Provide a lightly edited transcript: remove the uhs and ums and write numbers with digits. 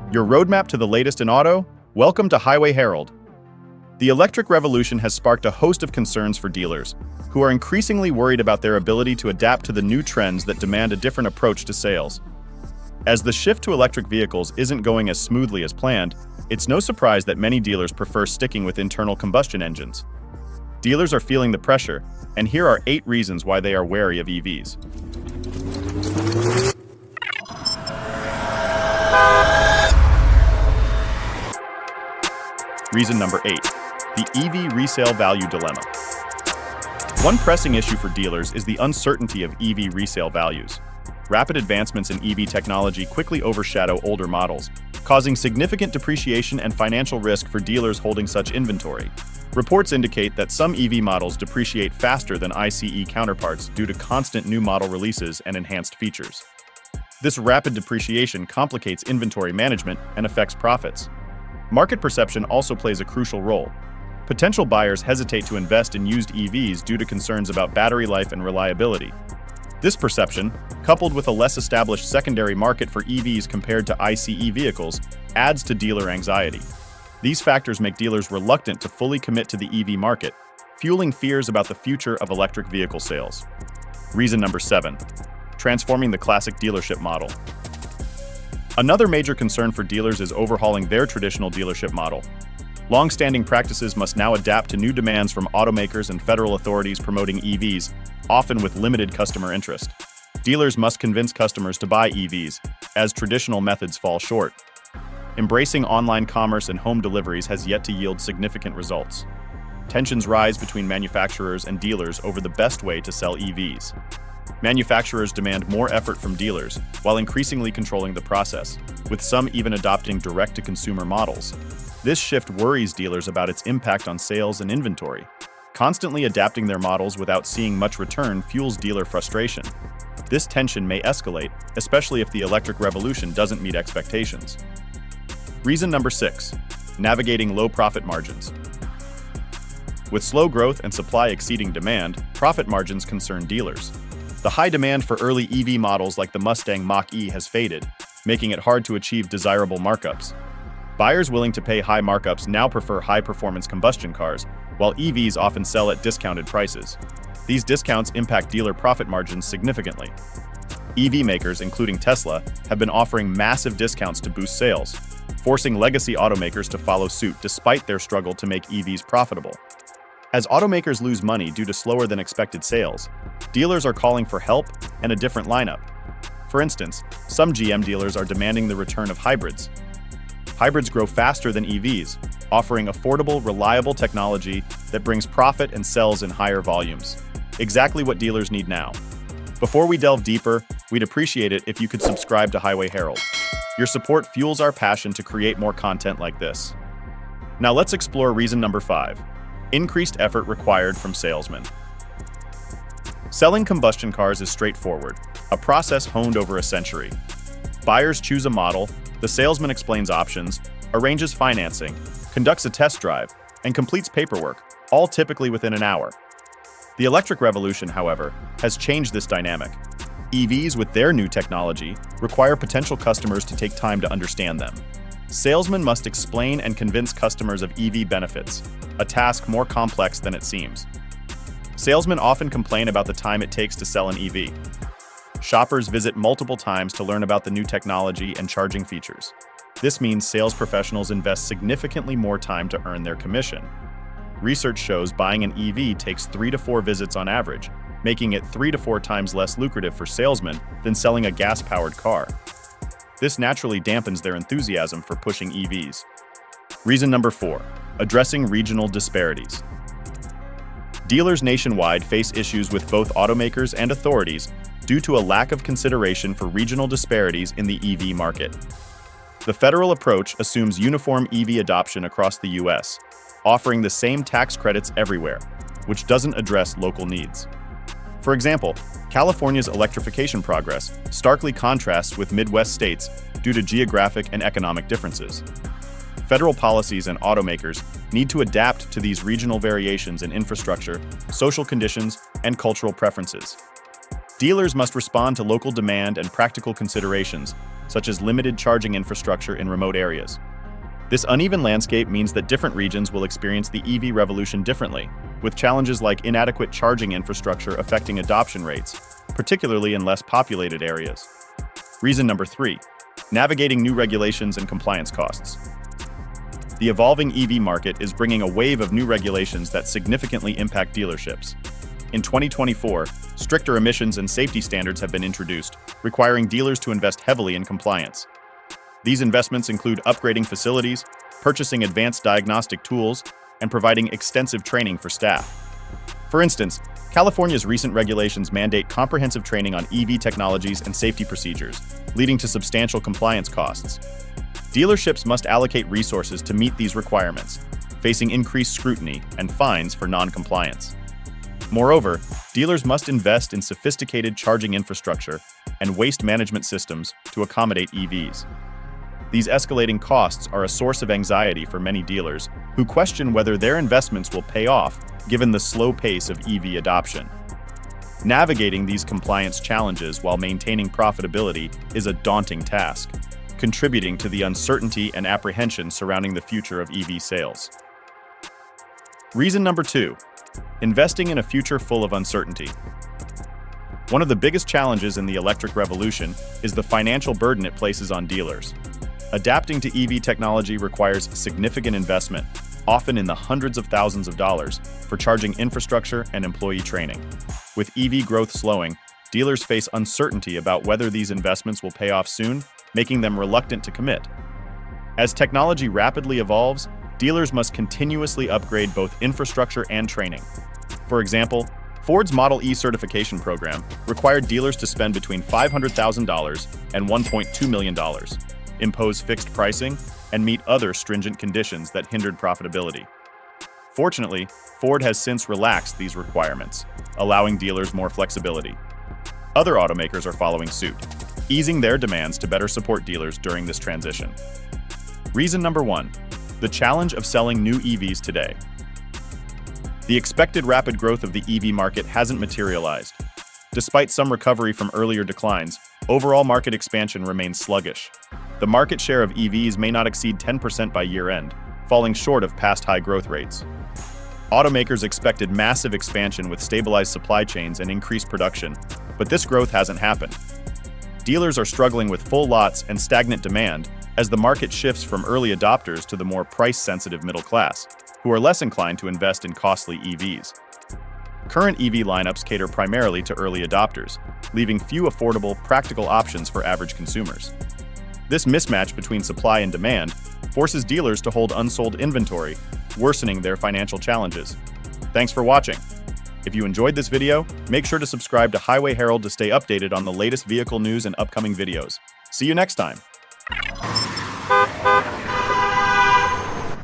Your roadmap to the latest in auto? Welcome to Highway Herald. The electric revolution has sparked a host of concerns for dealers, who are increasingly worried about their ability to adapt to the new trends that demand a different approach to sales. As the shift to electric vehicles isn't going as smoothly as planned, it's no surprise that many dealers prefer sticking with internal combustion engines. Dealers are feeling the pressure, and here are 8 reasons why they are wary of EVs. Reason number 8, the EV resale value dilemma. One pressing issue for dealers is the uncertainty of EV resale values. Rapid advancements in EV technology quickly overshadow older models, causing significant depreciation and financial risk for dealers holding such inventory. Reports indicate that some EV models depreciate faster than ICE counterparts due to constant new model releases and enhanced features. This rapid depreciation complicates inventory management and affects profits. Market perception also plays a crucial role. Potential buyers hesitate to invest in used EVs due to concerns about battery life and reliability. This perception, coupled with a less established secondary market for EVs compared to ICE vehicles, adds to dealer anxiety. These factors make dealers reluctant to fully commit to the EV market, fueling fears about the future of electric vehicle sales. Reason number 7, transforming the classic dealership model. Another major concern for dealers is overhauling their traditional dealership model. Long-standing practices must now adapt to new demands from automakers and federal authorities promoting EVs, often with limited customer interest. Dealers must convince customers to buy EVs, as traditional methods fall short. Embracing online commerce and home deliveries has yet to yield significant results. Tensions rise between manufacturers and dealers over the best way to sell EVs. Manufacturers demand more effort from dealers, while increasingly controlling the process, with some even adopting direct-to-consumer models. This shift worries dealers about its impact on sales and inventory. Constantly adapting their models without seeing much return fuels dealer frustration. This tension may escalate, especially if the electric revolution doesn't meet expectations. Reason number 6, navigating low profit margins. With slow growth and supply exceeding demand, profit margins concern dealers. The high demand for early EV models like the Mustang Mach-E has faded, making it hard to achieve desirable markups. Buyers willing to pay high markups now prefer high-performance combustion cars, while EVs often sell at discounted prices. These discounts impact dealer profit margins significantly. EV makers, including Tesla, have been offering massive discounts to boost sales, forcing legacy automakers to follow suit despite their struggle to make EVs profitable. As automakers lose money due to slower than expected sales, dealers are calling for help and a different lineup. For instance, some GM dealers are demanding the return of hybrids. Hybrids grow faster than EVs, offering affordable, reliable technology that brings profit and sells in higher volumes. Exactly what dealers need now. Before we delve deeper, we'd appreciate it if you could subscribe to Highway Herald. Your support fuels our passion to create more content like this. Now let's explore reason number 5. Increased effort required from salesmen. Selling combustion cars is straightforward, a process honed over a century. Buyers choose a model, the salesman explains options, arranges financing, conducts a test drive, and completes paperwork, all typically within an hour. The electric revolution, however, has changed this dynamic. EVs with their new technology require potential customers to take time to understand them. Salesmen must explain and convince customers of EV benefits, a task more complex than it seems. Salesmen often complain about the time it takes to sell an EV. Shoppers visit multiple times to learn about the new technology and charging features. This means sales professionals invest significantly more time to earn their commission. Research shows buying an EV takes 3 to 4 visits on average, making it 3 to 4 times less lucrative for salesmen than selling a gas-powered car. This naturally dampens their enthusiasm for pushing EVs. Reason number 4, addressing regional disparities. Dealers nationwide face issues with both automakers and authorities due to a lack of consideration for regional disparities in the EV market. The federal approach assumes uniform EV adoption across the U.S., offering the same tax credits everywhere, which doesn't address local needs. For example, California's electrification progress starkly contrasts with Midwest states due to geographic and economic differences. Federal policies and automakers need to adapt to these regional variations in infrastructure, social conditions, and cultural preferences. Dealers must respond to local demand and practical considerations, such as limited charging infrastructure in remote areas. This uneven landscape means that different regions will experience the EV revolution differently, with challenges like inadequate charging infrastructure affecting adoption rates, particularly in less populated areas. Reason number 3, navigating new regulations and compliance costs. The evolving EV market is bringing a wave of new regulations that significantly impact dealerships. In 2024, stricter emissions and safety standards have been introduced, requiring dealers to invest heavily in compliance. These investments include upgrading facilities, purchasing advanced diagnostic tools, and providing extensive training for staff. For instance, California's recent regulations mandate comprehensive training on EV technologies and safety procedures, leading to substantial compliance costs. Dealerships must allocate resources to meet these requirements, facing increased scrutiny and fines for non-compliance. Moreover, dealers must invest in sophisticated charging infrastructure and waste management systems to accommodate EVs. These escalating costs are a source of anxiety for many dealers who question whether their investments will pay off given the slow pace of EV adoption. Navigating these compliance challenges while maintaining profitability is a daunting task, contributing to the uncertainty and apprehension surrounding the future of EV sales. Reason number 2, investing in a future full of uncertainty. One of the biggest challenges in the electric revolution is the financial burden it places on dealers. Adapting to EV technology requires significant investment, often in the hundreds of thousands of dollars, for charging infrastructure and employee training. With EV growth slowing, dealers face uncertainty about whether these investments will pay off soon, making them reluctant to commit. As technology rapidly evolves, dealers must continuously upgrade both infrastructure and training. For example, Ford's Model E certification program required dealers to spend between $500,000 and $1.2 million, impose fixed pricing, and meet other stringent conditions that hindered profitability. Fortunately, Ford has since relaxed these requirements, allowing dealers more flexibility. Other automakers are following suit, easing their demands to better support dealers during this transition. Reason number 1, the challenge of selling new EVs today. The expected rapid growth of the EV market hasn't materialized. Despite some recovery from earlier declines, overall market expansion remains sluggish. The market share of EVs may not exceed 10% by year-end, falling short of past high growth rates. Automakers expected massive expansion with stabilized supply chains and increased production, but this growth hasn't happened. Dealers are struggling with full lots and stagnant demand as the market shifts from early adopters to the more price-sensitive middle class, who are less inclined to invest in costly EVs. Current EV lineups cater primarily to early adopters, leaving few affordable, practical options for average consumers. This mismatch between supply and demand forces dealers to hold unsold inventory, worsening their financial challenges. Thanks for watching. If you enjoyed this video, make sure to subscribe to Highway Herald to stay updated on the latest vehicle news and upcoming videos. See you next time.